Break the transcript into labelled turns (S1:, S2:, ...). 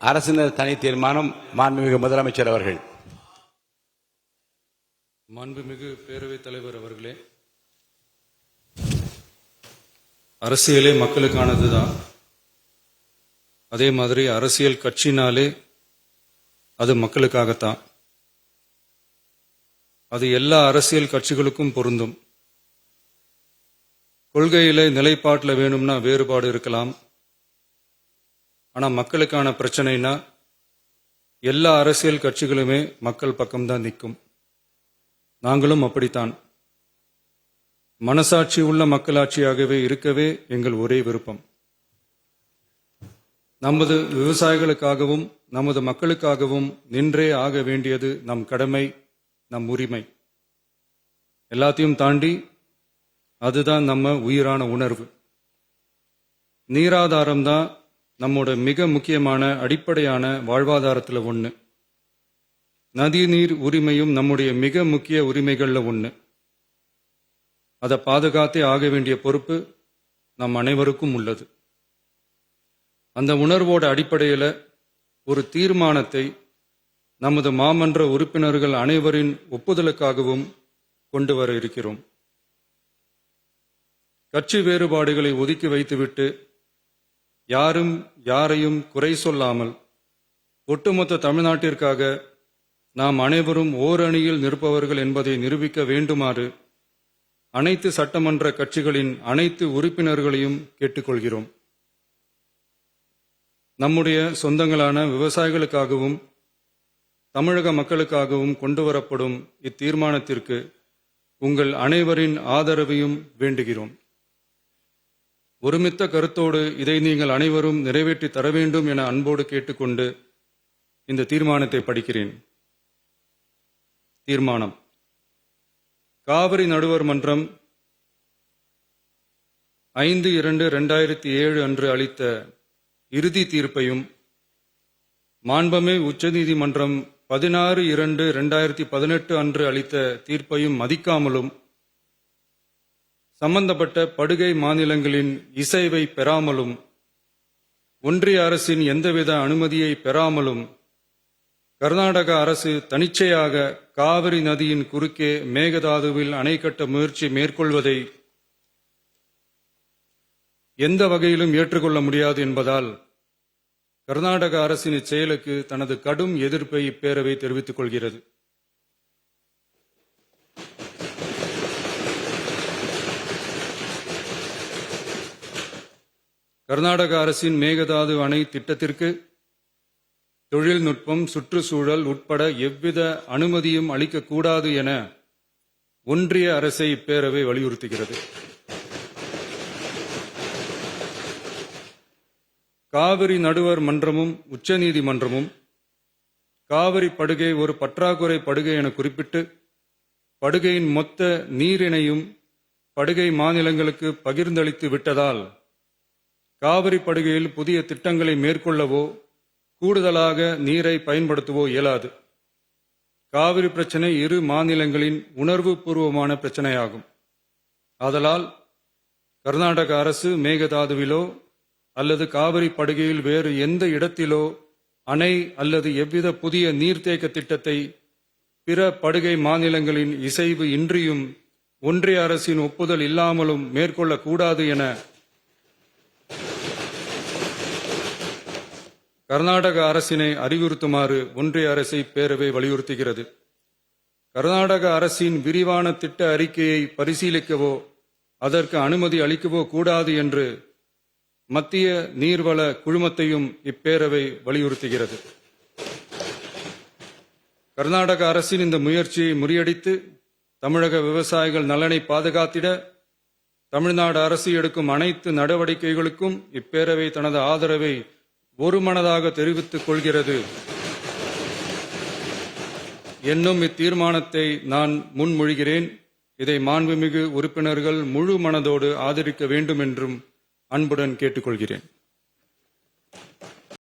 S1: அரசினர் தனி தீர்மானம். மாண்புமிகு முதலமைச்சர் அவர்கள்.
S2: மாண்புமிகு பேரவைத் தலைவர் அவர்களே, அரசியலே மக்களுக்கானதுதான். அதே மாதிரி அரசியல் கட்சினாலே அது மக்களுக்காகத்தான். அது எல்லா அரசியல் கட்சிகளுக்கும் பொருந்தும். கொள்கையில நிலைப்பாட்டில் வேணும்னா வேறுபாடு இருக்கலாம். ஆனால் மக்களுக்கான பிரச்சனைனா எல்லா அரசியல் கட்சிகளுமே மக்கள் பக்கம்தான் நிற்கும். நாங்களும் அப்படித்தான். மனசாட்சி உள்ள மக்களாட்சியாகவே இருக்கவே எங்கள் ஒரே விருப்பம். நமது விவசாயிகளுக்காகவும் நமது மக்களுக்காகவும் நின்றே ஆக வேண்டியது நம் கடமை, நம் உரிமை. எல்லாத்தையும் தாண்டி அதுதான் நம்ம உயிரான உணர்வு. நீராதாரம் தான் நம்மோட மிக முக்கியமான அடிப்படையான வாழ்வாதாரத்தில் ஒன்று. நதி நீர் உரிமையும் நம்முடைய மிக முக்கிய உரிமைகளில் ஒன்று. அதை பாதுகாத்தே ஆக வேண்டிய பொறுப்பு நம் அனைவருக்கும் உள்ளது. அந்த உணர்வோட அடிப்படையில் ஒரு தீர்மானத்தை நமது மாமன்ற உறுப்பினர்கள் அனைவரின் ஒப்புதலுக்காகவும் கொண்டு வர இருக்கிறோம். கட்சி வேறுபாடுகளை ஒதுக்கி வைத்துவிட்டு யாரும் யாரையும் குறை சொல்லாமல் ஒட்டுமொத்த தமிழ்நாட்டிற்காக நாம் அனைவரும் ஓரணியில் நிற்பவர்கள் என்பதை நிரூபிக்க வேண்டுமாறு அனைத்து சட்டமன்ற கட்சிகளின் அனைத்து உறுப்பினர்களையும் கேட்டுக்கொள்கிறோம். நம்முடைய சொந்தங்களான விவசாயிகளுக்காகவும் தமிழக மக்களுக்காகவும் கொண்டுவரப்படும் இத்தீர்மானத்திற்கு உங்கள் அனைவரின் ஆதரவையும் வேண்டுகிறோம். ஒருமித்த கருத்தோடு இதை நீங்கள் அனைவரும் நிறைவேற்றி தர வேண்டும் என அன்போடு கேட்டுக்கொண்டு இந்த தீர்மானத்தை படிக்கிறேன். தீர்மானம்: காவிரி நடுவர் மன்றம் 5/2/2007 அன்று அளித்த இறுதி தீர்ப்பையும் மாண்புமிகு உச்சநீதிமன்றம் 16/2/2018 அன்று அளித்த தீர்ப்பையும் மதிக்காமலும் சம்பந்தப்பட்ட படுகை மாநிலங்களின் இசைவை பெறாமலும் ஒன்றிய அரசின் எந்தவித அனுமதியை பெறாமலும் கர்நாடக அரசு தனிச்சையாக காவிரி நதியின் குறுக்கே மேகதாதுவில் அணை கட்ட முயற்சி மேற்கொள்வதை எந்த வகையிலும் ஏற்றுக்கொள்ள முடியாது என்பதால் கர்நாடக அரசின் இச்செயலுக்கு தனது கடும் எதிர்ப்பை இப்பேரவை தெரிவித்துக் கொள்கிறது. கர்நாடக அரசின் மேகதாது அணை திட்டத்திற்கு தொழில்நுட்பம், சுற்றுச்சூழல் உட்பட எவ்வித அனுமதியும் அளிக்கக்கூடாது என ஒன்றிய அரசை இப்பேரவை வலியுறுத்துகிறது. காவிரி நடுவர் மன்றமும் உச்சநீதிமன்றமும் காவிரி படுகை ஒரு பற்றாக்குறை படுகை என குறிப்பிட்டு படுகையின் மொத்த நீரினையும் படுகை மாநிலங்களுக்கு பகிர்ந்தளித்து விட்டதால் காவிரி படுகையில் புதிய திட்டங்களை மேற்கொள்ளவோ கூடுதலாக நீரை பயன்படுத்தவோ இயலாது. காவிரி பிரச்சனை இரு மாநிலங்களின் உணர்வு பூர்வமான பிரச்சனையாகும். ஆதலால் கர்நாடக அரசு மேகதாதுவிலோ அல்லது காவிரி படுகையில் வேறு எந்த இடத்திலோ அணை அல்லது எவ்வித புதிய நீர்த்தேக்க திட்டத்தை பிற படுகை மாநிலங்களின் இசைவு இன்றியும் ஒன்றிய அரசின் ஒப்புதல் இல்லாமலும் மேற்கொள்ளக்கூடாது என கர்நாடக அரசினை அறிவுறுத்துமாறு ஒன்றிய அரசை பேரவை வலியுறுத்துகிறது. கர்நாடக அரசின் விரிவான திட்ட அறிக்கையை பரிசீலிக்கவோ அதற்கு அனுமதி அளிக்கவோ கூடாது என்று மத்திய நீர்வள குழுமத்தையும் இப்பேரவை வலியுறுத்துகிறது. கர்நாடக அரசின் இந்த முயற்சியை முறியடித்து தமிழக விவசாயிகள் நலனை பாதுகாத்திட தமிழ்நாடு அரசு எடுக்கும் அனைத்து நடவடிக்கைகளுக்கும் இப்பேரவை தனது ஆதரவை ஒருமனதாக தெரிவித்துக் கொள்கிறது என்னும் இத்தீர்மானத்தை நான் முன்மொழிகிறேன். இதை மாண்புமிகு உறுப்பினர்கள் முழு மனதோடு ஆதரிக்க வேண்டும் என்றும் அன்புடன் கேட்டுக்கொள்கிறேன்.